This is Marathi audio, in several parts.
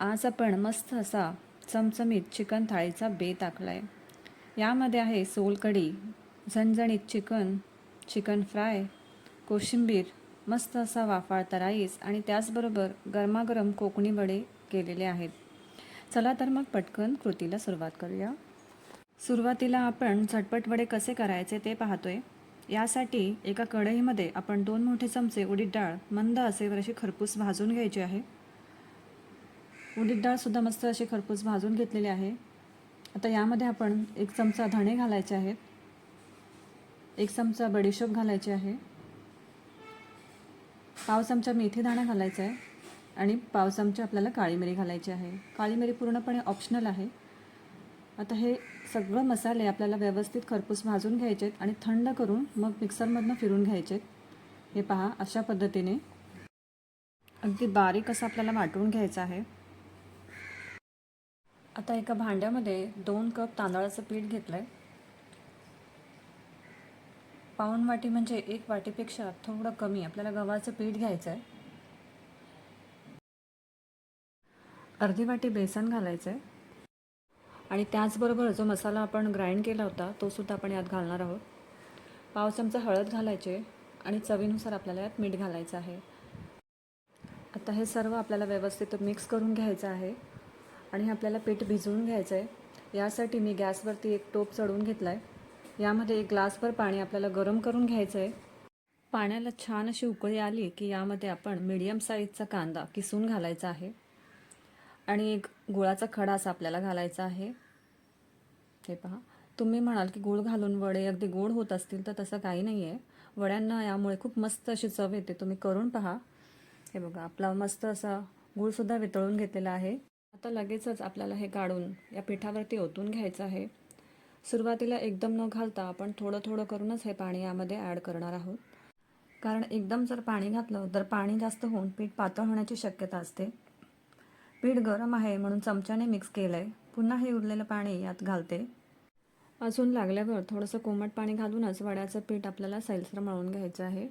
आज आपण मस्त असा चमचमीत चिकन थाळीचा बेत आखला आहे. यामध्ये आहे सोलकढी, झणझणीत चिकन, चिकन फ्राय, कोशिंबीर, मस्त असा वाफाळता राईस आणि त्याचबरोबर गरमागरम कोकणी वडे केलेले आहेत. चला तर मग पटकन कृतीला सुरुवात करूया. सुरुवातीला आपण झटपट वडे कसे करायचे ते पाहतोय. यासाठी एका कढईमध्ये आपण 2 मोठे चमचे उडीद डाळ मंद आचेवर अशी खरपूस भाजून घ्यायची आहे. उडीद डाळसुद्धा मस्त अशी खरपूस भाजून घेतलेली आहे. आता यामध्ये आपण 1 चमचा धणे घालायचे आहेत, 1 चमचा बडीशोप घालायची आहे, पाव चमचा मेथी दाणा घालायचा आहे आणि पाव चमचा आपल्याला काळी मिरी घालायची आहे. काळी मिरी पूर्णपणे ऑप्शनल आहे. आता हे सगळं मसाले आपल्याला व्यवस्थित खरपूस भाजून घ्यायचे आहेत आणि थंड करून मग मिक्सरमधनं फिरून घ्यायचे आहेत. हे पहा, अशा पद्धतीने अगदी बारीक असं आपल्याला वाटून घ्यायचं आहे. आता एका भांड्यामध्ये 2 कप तांदळाचं पीठ घेतलं आहे. पाऊण वाटी म्हणजे 1 वाटीपेक्षा थोडं कमी आपल्याला गव्हाचं पीठ घ्यायचं आहे. अर्धी वाटी बेसन घालायचं आहे आणि त्याचबरोबर जो मसाला आपण ग्राइंड केला होता तो सुद्धा आपण यात घालणार आहोत. पाव चमचा हळद घालायचे आणि चवीनुसार आपल्याला यात मीठ घालायचं आहे. आता हे सर्व आपल्याला व्यवस्थित मिक्स करून घ्यायचं आहे आणि आपल्याला पीठ भिजवून घ्यायचं आहे. यासाठी मी गॅसवरती एक टोप चढवून घेतला आहे. यामध्ये 1 ग्लासभर पाणी आपल्याला गरम करून घ्यायचं आहे. पाण्याला छान अशी उकळी आली की यामध्ये आपण मीडियम साईजचा कांदा किसून घालायचा आहे आणि एक गुळाचा खडा असा आपल्याला घालायचा आहे. हे पहा, तुम्ही म्हणाल की गूळ घालून वडे अगदी गोड होत असतील, तर तसं काही नाही आहे. वड्यांना यामुळे खूप मस्त अशी चव येते. तुम्ही करून पहा. हे बघा, आपला मस्त असा गूळसुद्धा वितळून घेतलेला आहे. आता लगेचच आपल्याला हे काढून या पिठावरती ओतून घ्यायचं आहे. सुरुवातीला एकदम न घालता आपण थोडं थोडं करूनच हे पाणी यामध्ये ॲड करणार आहोत. कारण एकदम जर पाणी घातलं तर पाणी जास्त होऊन पीठ पातळ होण्याची शक्यता असते. पीठ गरम आहे म्हणून चमच्याने मिक्स केलं आहे. पुन्हा हे उरलेलं पाणी यात घालते. अजून लागल्यावर थोडंसं कोमट पाणी घालूनच वड्याचं पीठ आपल्याला सैलसर मळून घ्यायचं आहे.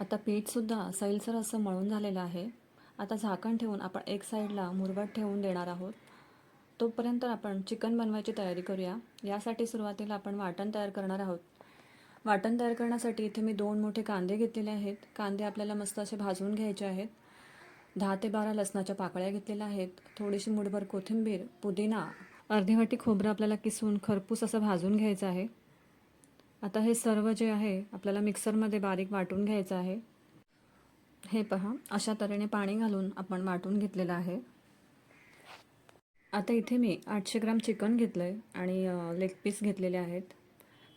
आता पीठसुद्धा सैलसर असं मळून झालेलं आहे. आता झाकण ठेवून आपण एक साईडला मुरवत ठेवून देणार आहोत. तोपर्यंत आपण चिकन बनवायची तयारी करूया. यासाठी सुरुवातीला आपण वाटण तयार करणार आहोत. वाटण तयार करण्यासाठी इथे मी 2 मोठे कांदे घेतलेले आहेत. कांदे आपल्याला मस्त असे भाजून घ्यायचे आहेत. 10 ते 12 लसणाच्या पाकळ्या घेतलेल्या आहेत. थोडीशी मुठभर कोथिंबीर, पुदिना, अर्धी वाटी खोबरं आपल्याला किसून खरपूस असं भाजून घ्यायचं आहे. आता हे सर्व जे आहे आपल्याला मिक्सरमध्ये बारीक वाटून घ्यायचं आहे. हे पहा, अशा तऱ्हेने पाणी घालून आपण वाटून घेतलेलं आहे. आता इथे मी 800 ग्राम चिकन घेतलं आहे आणि लेग पीस घेतलेले आहेत.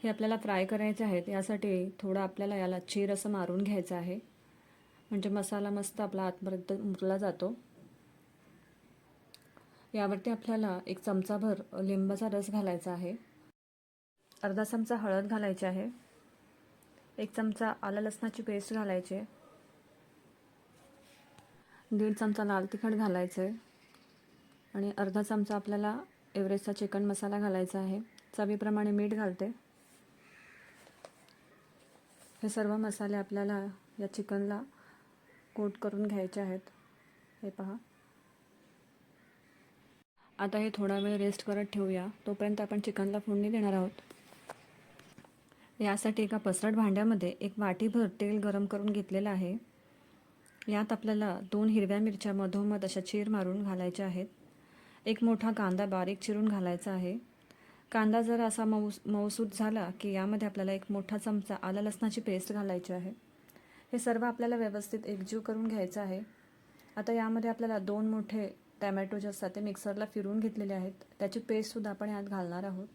हे आपल्याला फ्राय करायचे आहेत. यासाठी थोडं आपल्याला याला चीर असं मारून घ्यायचं आहे, म्हणजे मसाला मस्त आपला आतपर्यंत मुरला जातो. यावरती आपल्याला 1 चमचाभर लिंबाचा रस घालायचा आहे, अर्धा चमचा हळद घालायची आहे, 1 चमचा आलं लसणाची पेस्ट घालायची आहे, 1.5 चमचा लाल तिखट घालायचं आहे आणि अर्धा चमचा आपल्याला एव्हरेस्टचा चिकन मसाला घालायचा आहे. चवीप्रमाणे मीठ घालते. हे सर्व मसाले आपल्याला या चिकनला कोट करून घ्यायचे आहेत. हे पहा. आता हे थोडा वेळ रेस्ट करत ठेवूया. तोपर्यंत आपण चिकनला फोडणी देणार आहोत. यासाठी एका पसरट भांड्यामध्ये 1 वाटीभर तेल गरम करून घेतलेलं आहे. यात आपल्याला 2 हिरव्या मिरच्या मधोमध अशा चीर मारून घालायच्या आहेत. 1 मोठा कांदा बारीक चिरून घालायचा आहे. कांदा जर असा मऊसूत झाला की यामध्ये आपल्याला 1 मोठा चमचा आलं लसणाची पेस्ट घालायची आहे. हे सर्व आपल्याला व्यवस्थित एकजीव करून घ्यायचं आहे. आता यामध्ये आपल्याला 2 मोठे टॅमॅटो जे असतात ते मिक्सरला फिरवून घेतलेले आहेत. त्याची पेस्टसुद्धा आपण यात घालणार आहोत.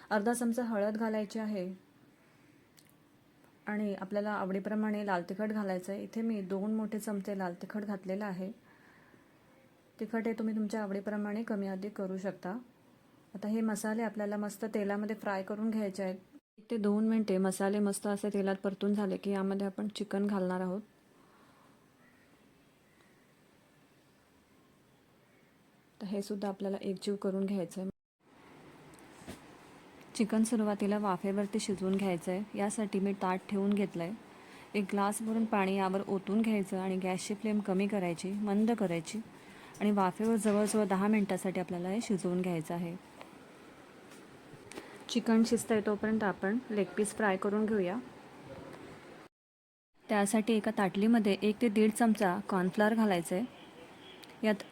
अर्धा चमचा हळद घालायची आहे आणि आपल्याला आवडीप्रमाणे लाल तिखट घालायचं आहे. इथे मी 2 मोठे चमचे लाल तिखट घातलेलं आहे. तिखट हे तुम्ही तुमच्या आवडीप्रमाणे कमी अधिक करू शकता. आता हे मसाले आपल्याला मस्त तेलामध्ये फ्राय करून घ्यायचे आहेत. 1 ते 2 मिनिटे मसाले मस्त असे तेलात परतून झाले की यामध्ये आपण चिकन घालणार आहोत. तर हे सुद्धा आपल्याला एकजीव करून घ्यायचं आहे. चिकन सुरुवातीला वाफेवरती शिजवून घ्यायचं आहे. यासाठी मी ताट ठेवून घेतलं आहे. 1 ग्लास भरून पाणी यावर ओतून घ्यायचं आणि गॅसची फ्लेम कमी करायची, मंद करायची आणि वाफेवर जवळजवळ 10 मिनटासाठी आपल्याला हे शिजवून घ्यायचं आहे. चिकन शिजतं आहे तोपर्यंत आपण लेग पीस फ्राय करून घेऊया. त्यासाठी एका ताटलीमध्ये 1 ते 1.5 चमचा कॉर्नफ्लॉवर घालायचं आहे. यात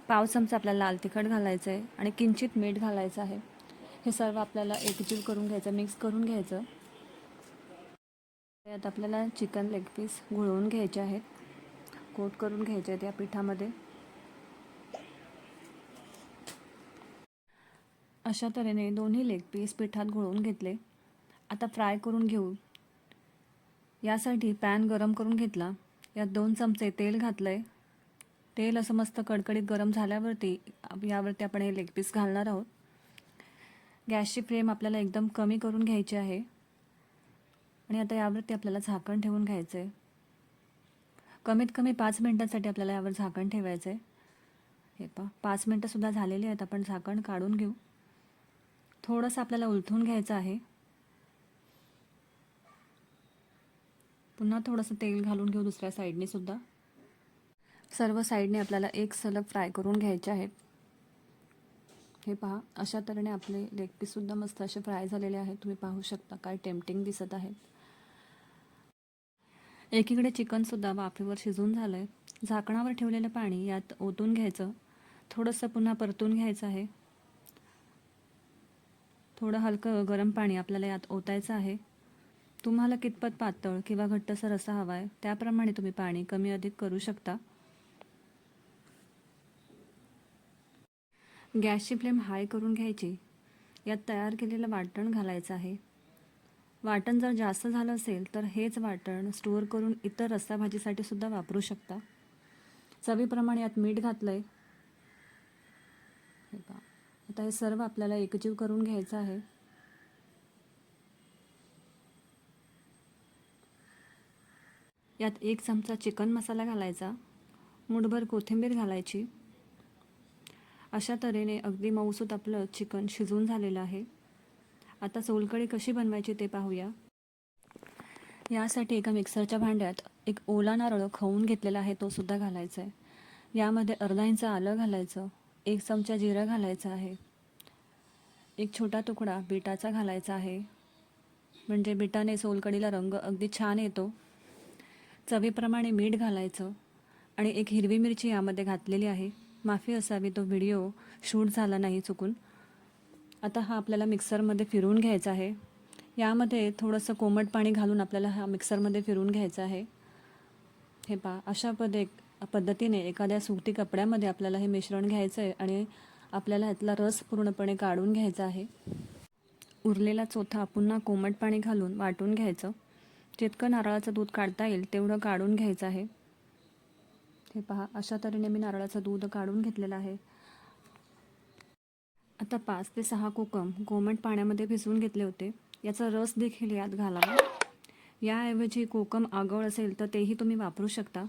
पाव चमचा आपल्याला लाल तिखट घालायचं आहे आणि किंचित मीठ घालायचं आहे. हे सर्व आपल्याला एकजीव करून घ्यायचं, मिक्स करून घ्यायचं. यात आपल्याला चिकन लेग पीस घोळवून घ्यायचे आहेत, कोट करून घ्यायचे आहेत या पिठामध्ये. अशा तऱ्हेने दोन्ही लेग पीस पिठात घोळवून घेतले. आता फ्राय करून घेऊ. यासाठी पॅन गरम करून घेतला. यात 2 चमचे तेल घातलं आहे. तेल असं मस्त कडकडीत गरम झाल्यावरती यावरती आपण हे लेग पीस घालणार आहोत. गॅसची फ्लेम आपल्याला एकदम कमी करून घ्यायची आहे आणि आता यावरती आपल्याला झाकण ठेवून घ्यायचं आहे. कमीत कमी 5 मिनटांसाठी आपल्याला यावर झाकण ठेवायचं आहे. हे पहा 5 मिनटंसुद्धा झालेली आहेत. आपण झाकण काढून घेऊ. थोडंसं आपल्याला उलटून घ्यायचं आहे. पुन्हा थोडंसं तेल घालून घेऊ दुसऱ्या साईडने सुद्धा. सर्व साईडने आपल्याला एक सलग फ्राय करून घ्यायचे आहेत. हे पहा अशा तऱ्हेने आपले लेग पीससुद्धा मस्त असे फ्राय झालेले आहेत. तुम्ही पाहू शकता काय टेम्पटिंग दिसत आहेत. एकीकडे चिकनसुद्धा वाफेवर शिजून झालं आहे. झाकणावर ठेवलेलं पाणी यात ओतून घ्यायचं. थोडंसं पुन्हा परतून घ्यायचं आहे. थोडं हलकं गरम पाणी आपल्याला यात ओतायचं आहे. तुम्हाला कितपत पातळ किंवा घट्टसर रस्सा हवा आहे त्याप्रमाणे तुम्ही पाणी कमी अधिक करू शकता. गॅसची फ्लेम हाय करून घ्यायची. यात तयार केलेलं वाटण घालायचं आहे. वाटण जर जास्त झालं असेल तर हेच वाटण स्टोअर करून इतर रस्सा भाजीसाठी सुद्धा वापरू शकता. चवीप्रमाणे यात मीठ घातलं आहे. हे पहा आता हे सर्व आपल्याला एकजीव करून घ्यायचं आहे. यात 1 चमचा चिकन मसाला घालायचा. मूठभर कोथिंबीर घालायची. अशा तऱ्हेने अगदी मऊसूत आपलं चिकन शिजून झालेलं आहे. आता सोलकढी कशी बनवायची ते पाहूया. यासाठी एका मिक्सरच्या भांड्यात एक ओला नारळ खवून घेतलेला आहे तो सुद्धा घालायचा आहे. यामध्ये अर्धा इंच आलं घालायचं. 1 चमचा जिरं घालायचं आहे. 1 छोटा तुकडा बीटाचा घालायचा आहे. म्हणजे बीटाने सोलकढीला रंग अगदी छान येतो. चवीप्रमाणे मीठ घालायचं आणि 1 हिरवी मिरची यामध्ये घातलेली आहे. माफी असावी तो व्हिडिओ शूट झाला नाही चुकून. आता हा आपल्याला मिक्सरमध्ये फिरवून घ्यायचा आहे. यामध्ये थोडंसं कोमट पाणी घालून आपल्याला हा मिक्सरमध्ये फिरवून घ्यायचा आहे. हे पहा अशा पद्धतीने एखाद्या सुती कपड्यामध्ये आपल्याला हे मिश्रण घ्यायचं आहे आणि आपल्याला यातला रस पूर्णपणे काढून घ्यायचा आहे. उरलेला चोथा पुन्हा कोमट पाणी घालून वाटून घ्यायचं. जितकं नारळाचं दूध काढता येईल तेवढं काढून घ्यायचं आहे. हे पहा अशा तऱ्हेने मी नारळाचं दूध काढून घेतलेलं आहे. आता 5 ते 6 कोकम कोमट पाण्यामध्ये भिजवून घेतले होते. याचा रस देखील यात घालावा. याऐवजी कोकम आगळ असेल तर तेही तुम्ही वापरू शकता.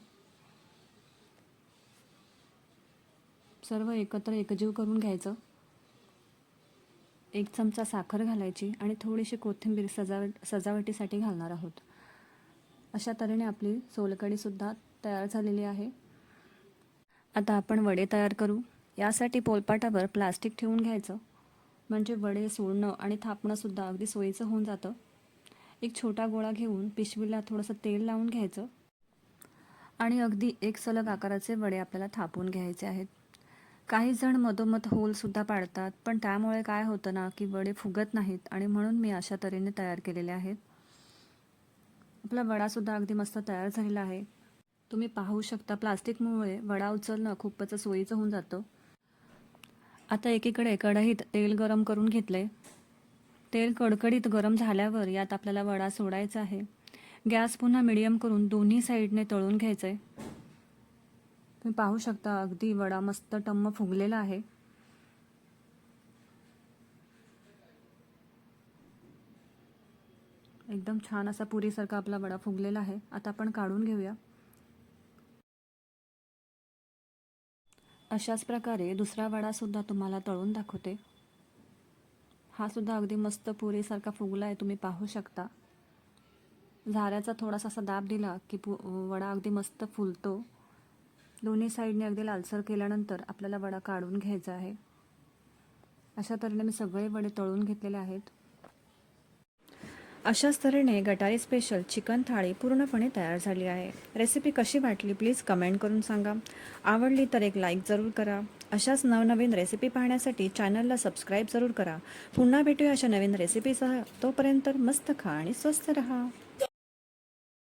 सर्व एकत्र एकजीव करून घ्यायचं. 1 चमचा साखर घालायची आणि थोडीशी कोथिंबीर सजावटीसाठी घालणार आहोत. अशा तऱ्हेने आपली सोलकढीसुद्धा तयार झालेली आहे. आता आपण वडे तयार करू. यासाठी पोलपाटावर प्लास्टिक ठेवून घ्यायचं. म्हणजे वडे सोडणं आणि थापणंसुद्धा अगदी सोयीचं होऊन जातं. एक छोटा गोळा घेऊन पिशवीला थोडंसं तेल लावून घ्यायचं आणि अगदी एक सलग आकाराचे वडे आपल्याला थापून घ्यायचे आहेत. काही जण मधोमध होलसुद्धा पाडतात, पण त्यामुळे काय होतं ना की वडे फुगत नाहीत आणि म्हणून मी अशा तऱ्हेने तयार केलेले आहेत. आपला वडासुद्धा अगदी मस्त तयार झालेला आहे. तुम्ही पाहू शकता प्लास्टिकमुळे वडा उचलणं खूपच सोयीचं होऊन जातं. आता एकीकडे कढईत तेल गरम करून घेतले. तेल कडकडीत गरम झाल्यावर यात आपल्याला वडा सोडायचा आहे. गॅस पुन्हा मिडियम करून दोन्ही साईडने तळून घ्यायचं आहे. तुम्ही पाहू शकता अगदी वडा मस्त टम्म फुगलेला आहे. एकदम छान असा पुरीसारखा आपला वडा फुगलेला आहे. आता आपण काढून घेऊया. अशाच प्रकारे दुसरा वडासुद्धा तुम्हाला तळून दाखवते. हा सुद्धा अगदी मस्त पुरीसारखा फुगला आहे. तुम्ही पाहू शकता. झाऱ्याचा थोडासा असा दाब दिला की वडा अगदी मस्त फुलतो. दोन्ही साईडने अगदी लालसर केल्यानंतर आपल्याला वडा काढून घ्यायचा आहे. अशा तऱ्हेने मी सगळे वडे तळून घेतलेले आहेत. अशाच तऱ्हेने गटारी स्पेशल चिकन थाळी पूर्णपणे तयार झाली आहे. रेसिपी कशी वाटली प्लीज कमेंट करून सांगा. आवडली तर एक लाईक जरूर करा. अशाच नवनवीन रेसिपी पाहण्यासाठी चॅनलला सबस्क्राईब जरूर करा. पुन्हा भेटूया अशा नवीन रेसिपीसह. तोपर्यंत मस्त खा आणि स्वस्त रहा.